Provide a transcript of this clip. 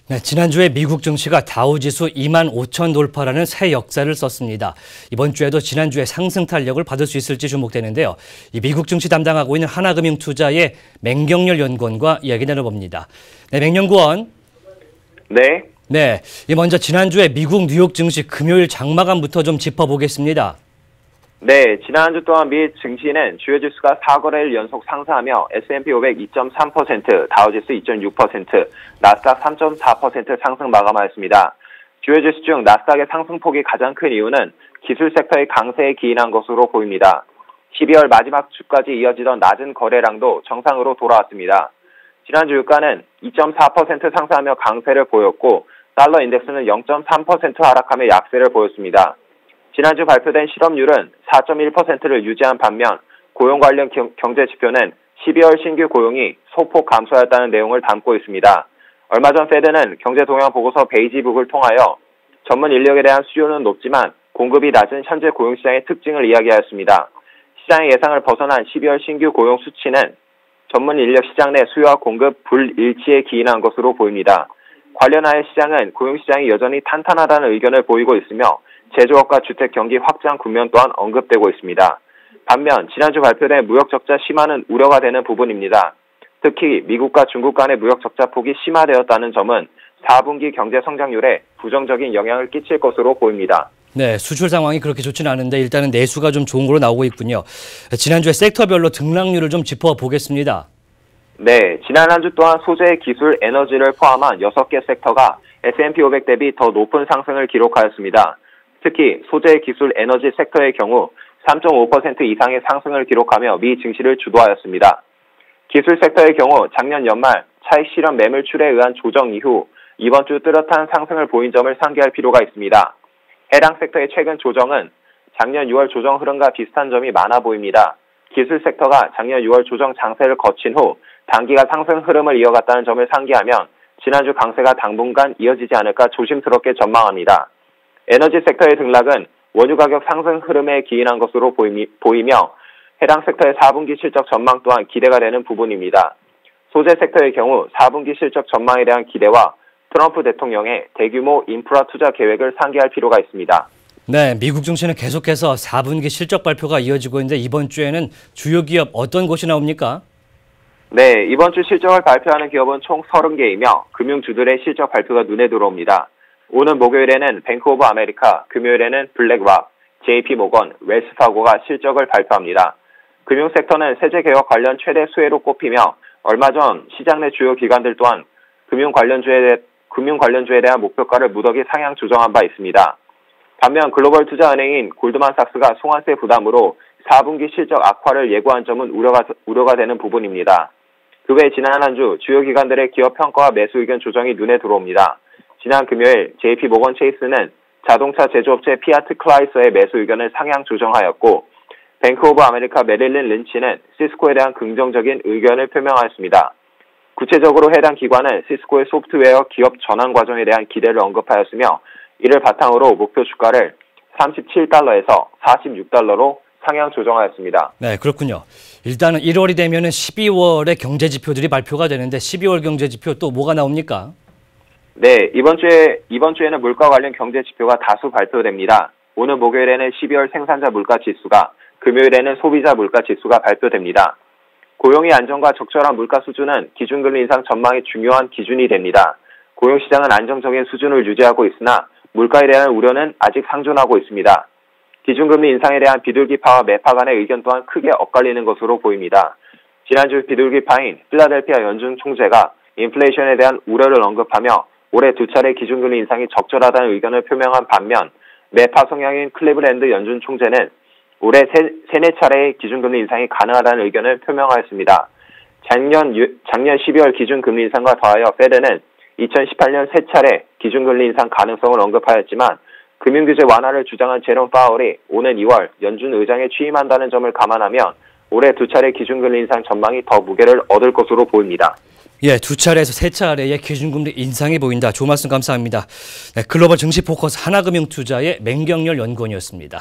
네, 지난주에 미국 증시가 다우지수 25,000 돌파라는 새 역사를 썼습니다. 이번 주에도 지난주에 상승 탄력을 받을 수 있을지 주목되는데요. 이 미국 증시 담당하고 있는 하나금융투자의 맹경렬 연구원과 이야기 나눠봅니다. 네, 맹연구원. 네. 네, 먼저 지난주에 미국 뉴욕 증시 금요일 장마감부터 좀 짚어보겠습니다. 네, 지난주 동안 미 증시는 주요 지수가 4거래일 연속 상승하며 S&P 500 2.3%, 다우지수 2.6%, 나스닥 3.4% 상승 마감하였습니다. 주요 지수 중 나스닥의 상승폭이 가장 큰 이유는 기술 섹터의 강세에 기인한 것으로 보입니다. 12월 마지막 주까지 이어지던 낮은 거래량도 정상으로 돌아왔습니다. 지난주 유가는 2.4% 상승하며 강세를 보였고 달러 인덱스는 0.3% 하락하며 약세를 보였습니다. 지난주 발표된 실업률은 4.1%를 유지한 반면 고용 관련 경제 지표는 12월 신규 고용이 소폭 감소하였다는 내용을 담고 있습니다. 얼마 전 페드는 경제 동향 보고서 베이지북을 통하여 전문 인력에 대한 수요는 높지만 공급이 낮은 현재 고용 시장의 특징을 이야기하였습니다. 시장의 예상을 벗어난 12월 신규 고용 수치는 전문 인력 시장 내 수요와 공급 불일치에 기인한 것으로 보입니다. 관련하여 시장은 고용 시장이 여전히 탄탄하다는 의견을 보이고 있으며 제조업과 주택 경기 확장 국면 또한 언급되고 있습니다. 반면 지난주 발표된 무역 적자 심화는 우려가 되는 부분입니다. 특히 미국과 중국 간의 무역 적자 폭이 심화되었다는 점은 4분기 경제 성장률에 부정적인 영향을 끼칠 것으로 보입니다. 네, 수출 상황이 그렇게 좋지는 않은데 일단은 내수가 좀 좋은 걸로 나오고 있군요. 지난주에 섹터별로 등락률을 좀 짚어보겠습니다. 네, 지난 한 주 동안 소재, 기술, 에너지를 포함한 6개 섹터가 S&P 500 대비 더 높은 상승을 기록하였습니다. 특히 소재, 기술, 에너지 섹터의 경우 3.5% 이상의 상승을 기록하며 미 증시를 주도하였습니다. 기술 섹터의 경우 작년 연말 차익 실현 매물출에 의한 조정 이후 이번 주 뚜렷한 상승을 보인 점을 상기할 필요가 있습니다. 해당 섹터의 최근 조정은 작년 6월 조정 흐름과 비슷한 점이 많아 보입니다. 기술 섹터가 작년 6월 조정 장세를 거친 후 단기가 상승 흐름을 이어갔다는 점을 상기하면 지난주 강세가 당분간 이어지지 않을까 조심스럽게 전망합니다. 에너지 섹터의 등락은 원유 가격 상승 흐름에 기인한 것으로 보이며 해당 섹터의 4분기 실적 전망 또한 기대가 되는 부분입니다. 소재 섹터의 경우 4분기 실적 전망에 대한 기대와 트럼프 대통령의 대규모 인프라 투자 계획을 상기할 필요가 있습니다. 네, 미국 증시는 계속해서 4분기 실적 발표가 이어지고 있는데 이번 주에는 주요 기업 어떤 곳이 나옵니까? 네, 이번 주 실적을 발표하는 기업은 총 30개이며 금융주들의 실적 발표가 눈에 들어옵니다. 오는 목요일에는 뱅크 오브 아메리카, 금요일에는 블랙락, JP모건, 웰스파고가 실적을 발표합니다. 금융섹터는 세제개혁 관련 최대 수혜로 꼽히며 얼마 전 시장 내 주요 기관들 또한 금융 관련주에 대한 목표가를 무더기 상향 조정한 바 있습니다. 반면 글로벌 투자은행인 골드만삭스가 송환세 부담으로 4분기 실적 악화를 예고한 점은 우려가 되는 부분입니다. 그 외 지난 한 주 주요 기관들의 기업 평가와 매수 의견 조정이 눈에 들어옵니다. 지난 금요일 JP모건 체이스는 자동차 제조업체 피아트 클라이서의 매수 의견을 상향 조정하였고 뱅크 오브 아메리카 메릴린 린치는 시스코에 대한 긍정적인 의견을 표명하였습니다. 구체적으로 해당 기관은 시스코의 소프트웨어 기업 전환 과정에 대한 기대를 언급하였으며 이를 바탕으로 목표 주가를 37달러에서 46달러로 상향 조정하였습니다. 네, 그렇군요. 일단은 1월이 되면은 12월에 경제 지표들이 발표가 되는데 12월 경제 지표 또 뭐가 나옵니까? 네, 이번 주에는 물가 관련 경제 지표가 다수 발표됩니다. 오늘 목요일에는 12월 생산자 물가 지수가, 금요일에는 소비자 물가 지수가 발표됩니다. 고용의 안정과 적절한 물가 수준은 기준금리 인상 전망의 중요한 기준이 됩니다. 고용시장은 안정적인 수준을 유지하고 있으나 물가에 대한 우려는 아직 상존하고 있습니다. 기준금리 인상에 대한 비둘기파와 매파 간의 의견 또한 크게 엇갈리는 것으로 보입니다. 지난주 비둘기파인 필라델피아 연준 총재가 인플레이션에 대한 우려를 언급하며 올해 2차례 기준금리 인상이 적절하다는 의견을 표명한 반면 매파 성향인 클리브랜드 연준 총재는 올해 3-4차례의 기준금리 인상이 가능하다는 의견을 표명하였습니다. 작년 12월 기준금리 인상과 더하여 페드는 2018년 3차례 기준금리 인상 가능성을 언급하였지만 금융규제 완화를 주장한 제롬 파월이 오는 2월 연준 의장에 취임한다는 점을 감안하면 올해 2차례 기준금리 인상 전망이 더 무게를 얻을 것으로 보입니다. 예, 2차례에서 3차례의 기준금리 인상이 보인다. 좋은 말씀 감사합니다. 네, 글로벌 증시 포커스 하나금융투자의 맹경렬 연구원이었습니다.